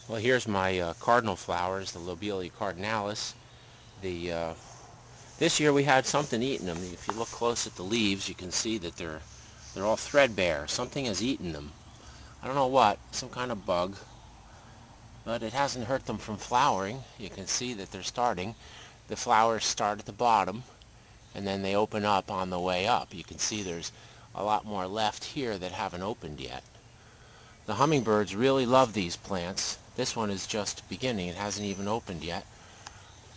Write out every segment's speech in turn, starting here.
Well, here's my cardinal flowers, the Lobelia cardinalis. This year we had something eating them. If you look close at the leaves, you can see that they're all threadbare. Something has eaten them. I don't know what, some kind of bug, but it hasn't hurt them from flowering. You can see that they're starting. The flowers start at the bottom, and then they open up on the way up. You can see there's a lot more left here that haven't opened yet. The hummingbirds really love these plants. This one is just beginning. It hasn't even opened yet.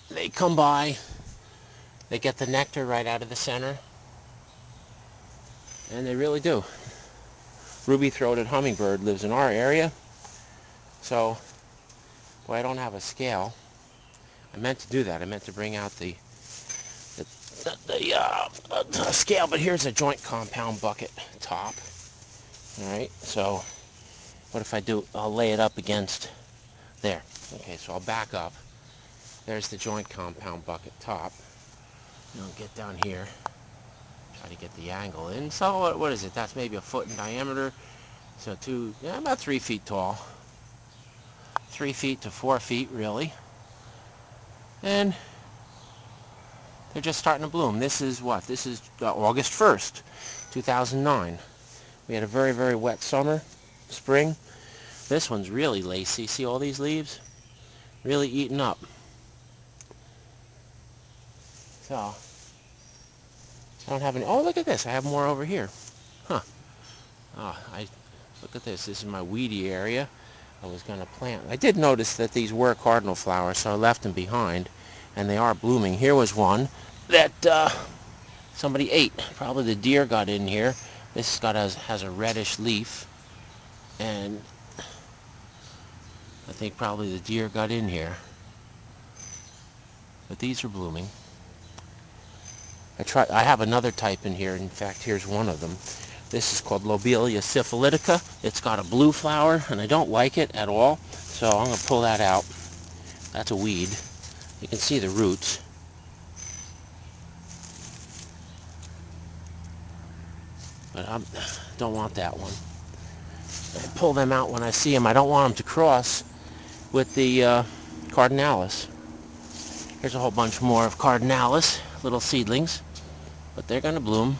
They come by, they get the nectar right out of the center, and they really do. Ruby-throated hummingbird lives in our area, so I don't have a scale. I meant to do that. I meant to bring out the scale, but here's a joint compound bucket top. All right, so what if I do? I'll lay it up against there. Okay, so I'll back up. There's the joint compound bucket top. And I'll get down here. Try to get the angle in. So what is it? That's maybe a foot in diameter. So about 3 feet tall. 3 feet to 4 feet, really. And they're just starting to bloom. This is what? This is August 1st, 2009. We had a very, very wet summer, spring. This one's really lacy. See all these leaves? Really eaten up. So, I don't have any. Oh, look at this. I have more over here. Huh. Look at this. This is my weedy area. I was going to plant. I did notice that these were cardinal flowers, so I left them behind, and they are blooming. Here was one that somebody ate. Probably the deer got in here. This has a reddish leaf, and I think probably the deer got in here. But these are blooming. I have another type in here. In fact, here's one of them. This is called Lobelia syphilitica. It's got a blue flower, and I don't like it at all. So I'm going to pull that out. That's a weed. You can see the roots. But I don't want that one. I pull them out when I see them. I don't want them to cross with the cardinalis. Here's a whole bunch more of cardinalis, little seedlings. But they're going to bloom.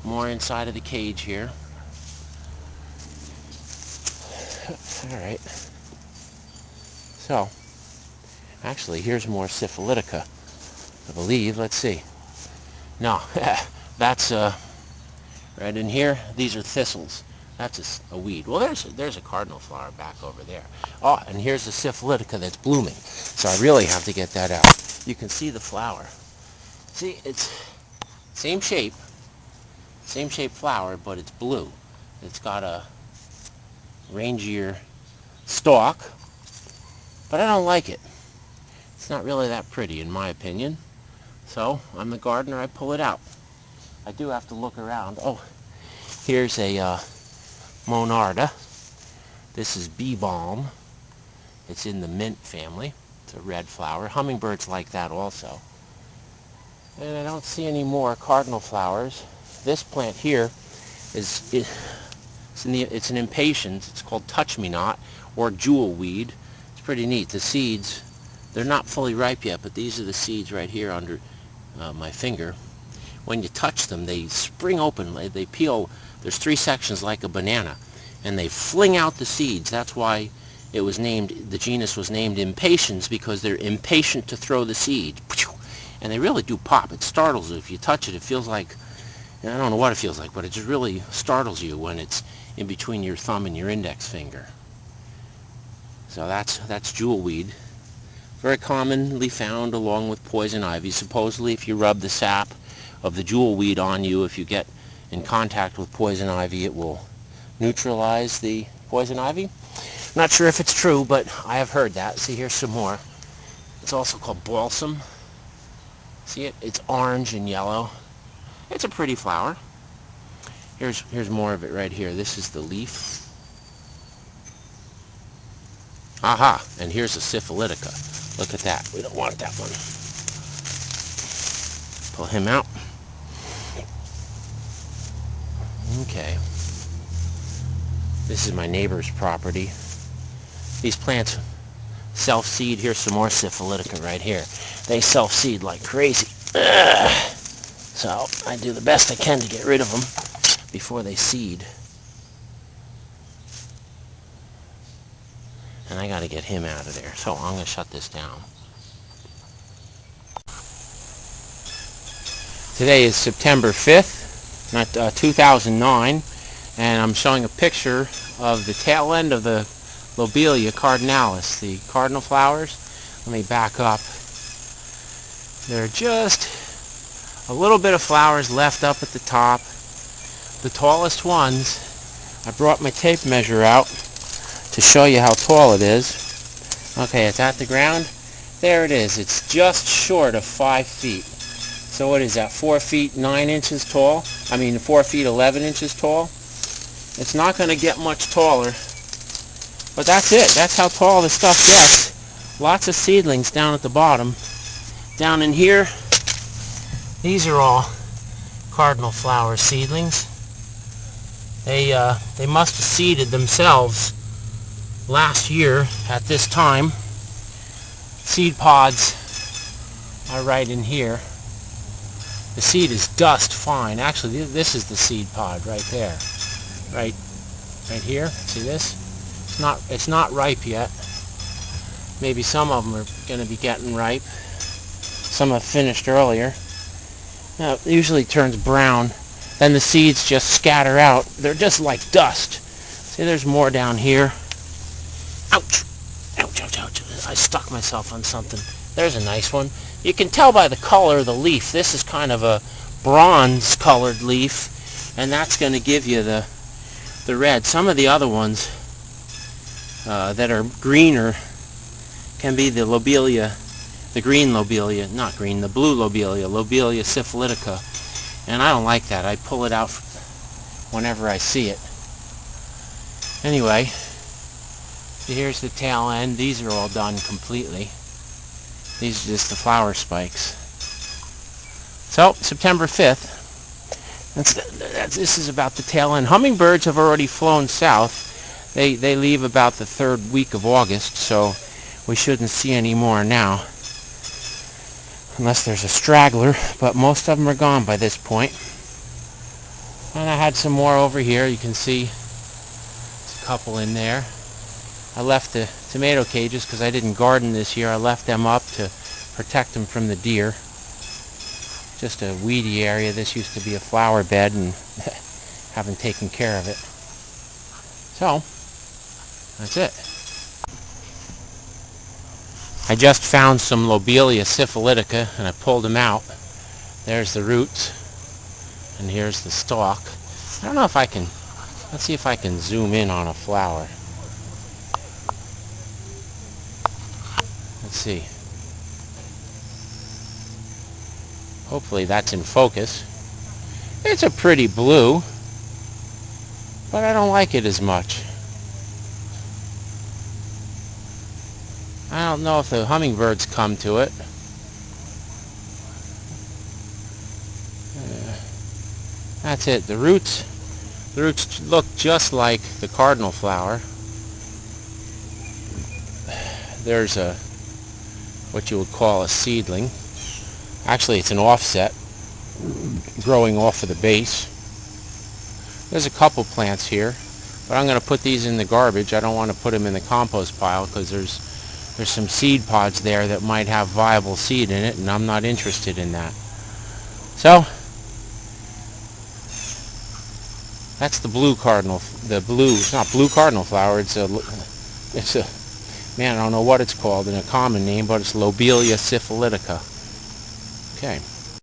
More inside of the cage here. Alright. So, actually, here's more syphilitica, I believe. Let's see. No, that's right in here. These are thistles. That's a weed. Well, there's a cardinal flower back over there. Oh, and here's the syphilitica that's blooming. So I really have to get that out. You can see the flower. See, it's same shape flower, but it's blue. It's got a rangier stalk, but I don't like it. It's not really that pretty, in my opinion. So, I'm the gardener, I pull it out. I do have to look around. Oh, here's a monarda. This is bee balm. It's in the mint family. It's a red flower. Hummingbirds like that also. And I don't see any more cardinal flowers. This plant here it's an impatiens. It's called touch-me-not or jewel weed. It's pretty neat. The seeds, they're not fully ripe yet, but these are the seeds right here under my finger. When you touch them, they spring open. They peel. There's 3 sections like a banana, and they fling out the seeds. That's why the genus was named impatiens, because they're impatient to throw the seed. And they really do pop. It startles you. If you touch it, it feels like, I don't know what it feels like, but it just really startles you when it's in between your thumb and your index finger. So that's jewelweed. Very commonly found along with poison ivy. Supposedly, if you rub the sap of the jewelweed on you, if you get in contact with poison ivy, it will neutralize the poison ivy. Not sure if it's true, but I have heard that. See, here's some more. It's also called balsam. See it? It's orange and yellow. It's a pretty flower. Here's more of it right here. This is the leaf. Aha! And here's a syphilitica. Look at that. We don't want that one. Pull him out. Okay. This is my neighbor's property. These plants self-seed. Here's some more syphilitica right here. They self-seed like crazy. Ugh. So I do the best I can to get rid of them before they seed. And I got to get him out of there. So I'm going to shut this down. Today is September 5th, 2009, and I'm showing a picture of the tail end of the Lobelia cardinalis, the cardinal flowers. Let me back up. There are just a little bit of flowers left up at the top. The tallest ones, I brought my tape measure out to show you how tall it is. Okay, it's at the ground. There it is. It's just short of 5 feet. So what is that, 4 feet 9 inches tall? 4 feet 11 inches tall? It's not going to get much taller. But that's it. That's how tall this stuff gets. Lots of seedlings down at the bottom. Down in here, these are all cardinal flower seedlings. They must have seeded themselves last year at this time. Seed pods are right in here. The seed is dust fine. Actually, this is the seed pod right there. Right here. See this? It's not ripe yet. Maybe some of them are going to be getting ripe. Some have finished earlier. Now, it usually turns brown. Then the seeds just scatter out. They're just like dust. See, there's more down here. Ouch! Ouch, ouch, ouch. I stuck myself on something. There's a nice one. You can tell by the color of the leaf. This is kind of a bronze-colored leaf, and that's going to give you the red. Some of the other ones that are greener can be the Lobelia, the green Lobelia, not green, the blue Lobelia, Lobelia syphilitica. And I don't like that. I pull it out whenever I see it. Anyway, here's the tail end. These are all done completely. These are just the flower spikes. So, September 5th. This is about the tail end. Hummingbirds have already flown south. They leave about the 3rd week of August, so we shouldn't see any more now. Unless there's a straggler, but most of them are gone by this point. And I had some more over here. You can see there's a couple in there. I left the tomato cages because I didn't garden this year. I left them up to protect them from the deer. Just a weedy area. This used to be a flower bed and haven't taken care of it. So, that's it. I just found some Lobelia syphilitica and I pulled them out. There's the roots and here's the stalk. I don't know if I can, let's see if I can zoom in on a flower. Let's see. Hopefully that's in focus. It's a pretty blue, but I don't like it as much. I don't know if the hummingbirds come to it. That's it. The roots look just like the cardinal flower. There's a what you would call a seedling. Actually, it's an offset growing off of the base. There's a couple plants here, but I'm going to put these in the garbage. I don't want to put them in the compost pile because there's some seed pods there that might have viable seed in it, and I'm not interested in that. So that's the blue cardinal. The blue. It's not blue cardinal flower. It's a man. I don't know what it's called in a common name, but it's Lobelia syphilitica. Okay.